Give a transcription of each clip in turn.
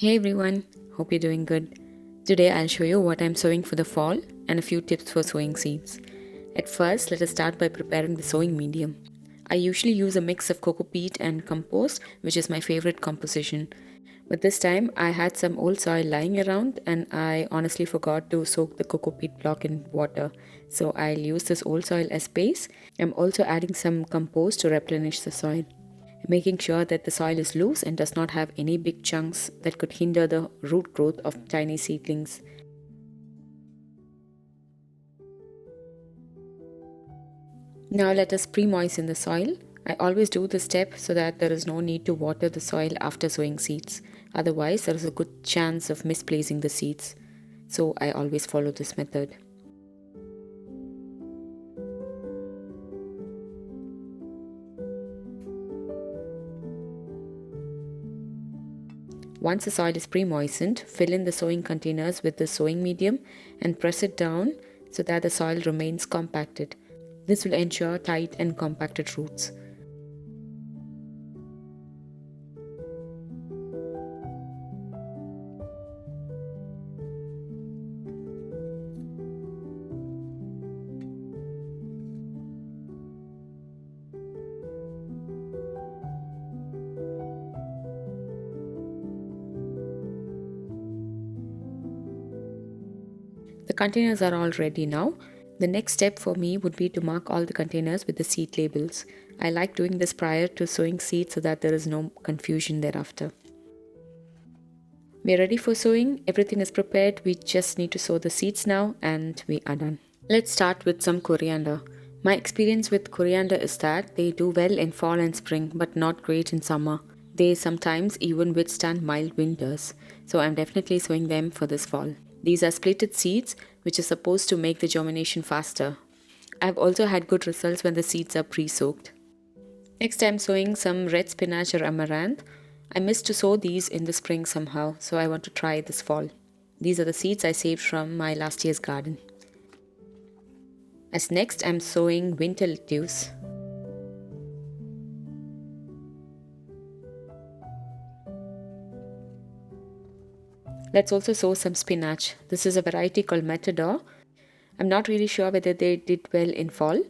Hey everyone, hope you're doing good. Today I'll show you what I'm sowing for the fall and a few tips for sowing seeds. At first, let us start by preparing the sowing medium. I usually use a mix of coco peat and compost, which is my favorite composition. But this time I had some old soil lying around and I honestly forgot to soak the coco peat block in water. So I'll use this old soil as base. I'm also adding some compost to replenish the soil, making sure that the soil is loose and does not have any big chunks that could hinder the root growth of tiny seedlings. Now let us pre-moisten the soil. I always do this step so that there is no need to water the soil after sowing seeds. Otherwise, there is a good chance of misplacing the seeds. So I always follow this method. Once the soil is pre-moistened, fill in the sowing containers with the sowing medium and press it down so that the soil remains compacted. This will ensure tight and compacted roots. The containers are all ready now. The next step for me would be to mark all the containers with the seed labels. I like doing this prior to sowing seeds so that there is no confusion thereafter. We are ready for sowing. Everything is prepared. We just need to sow the seeds now and we are done. Let's start with some coriander. My experience with coriander is that they do well in fall and spring but not great in summer. They sometimes even withstand mild winters. So I'm definitely sowing them for this fall. These are splitted seeds which is supposed to make the germination faster. I've also had good results when the seeds are pre-soaked. Next I'm sowing some red spinach or amaranth. I missed to sow these in the spring somehow, so I want to try this fall. These are the seeds I saved from my last year's garden. As next I'm sowing winter lettuce. Let's also sow some spinach. This is a variety called Matador. I'm not really sure whether they did well in fall,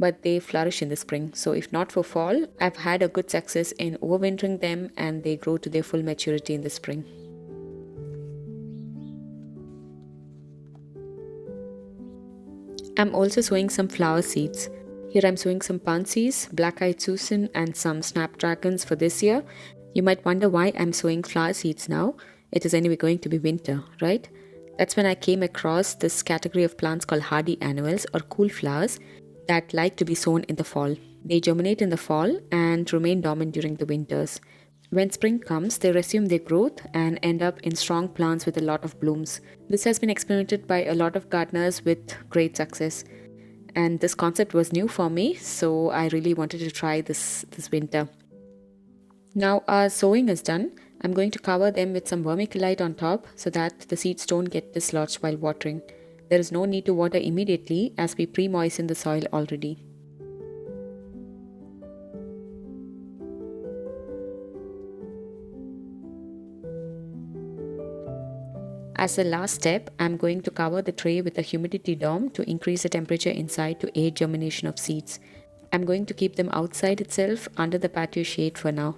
but they flourish in the spring. So if not for fall, I've had a good success in overwintering them and they grow to their full maturity in the spring. I'm also sowing some flower seeds. Here I'm sowing some pansies, black-eyed Susan and some snapdragons for this year. You might wonder why I'm sowing flower seeds now. It is anyway going to be winter, right? That's when I came across this category of plants called hardy annuals or cool flowers that like to be sown in the fall. They germinate in the fall and remain dormant during the winters. When spring comes, they resume their growth and end up in strong plants with a lot of blooms. This has been experimented by a lot of gardeners with great success. And this concept was new for me, so I really wanted to try this winter. Now our sowing is done. I'm going to cover them with some vermiculite on top so that the seeds don't get dislodged while watering. There is no need to water immediately as we pre-moisten the soil already. As a last step, I'm going to cover the tray with a humidity dome to increase the temperature inside to aid germination of seeds. I'm going to keep them outside itself under the patio shade for now.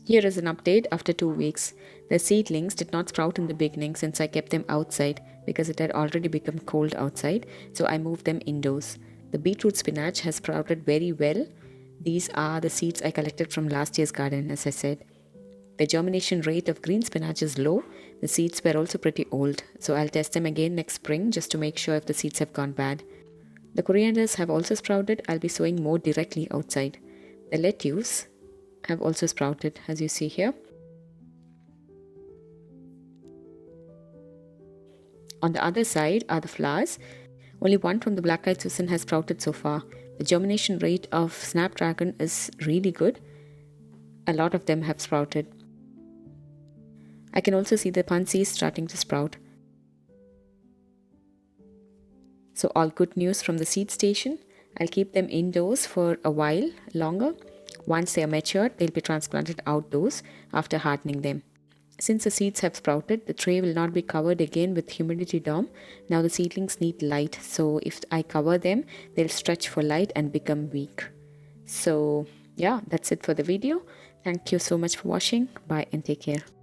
Here is an update after 2 weeks. The seedlings did not sprout in the beginning since I kept them outside because it had already become cold outside, so I moved them indoors. The beetroot spinach has sprouted very well. These are the seeds I collected from last year's garden, as I said. The germination rate of green spinach is low. The seeds were also pretty old, so I'll test them again next spring just to make sure if the seeds have gone bad. The corianders have also sprouted. I'll be sowing more directly outside. The lettuce have also sprouted, as you see here. On the other side are the flowers. Only one from the black-eyed Susan has sprouted so far. The germination rate of snapdragon is really good. A lot of them have sprouted. I can also see the pansies starting to sprout. So all good news from the seed station. I'll keep them indoors for a while longer. Once they are matured, they'll be transplanted outdoors after hardening them. Since the seeds have sprouted, the tray will not be covered again with humidity dome. Now the seedlings need light, so if I cover them, they'll stretch for light and become weak. So yeah, that's it for the video. Thank you so much for watching. Bye and take care.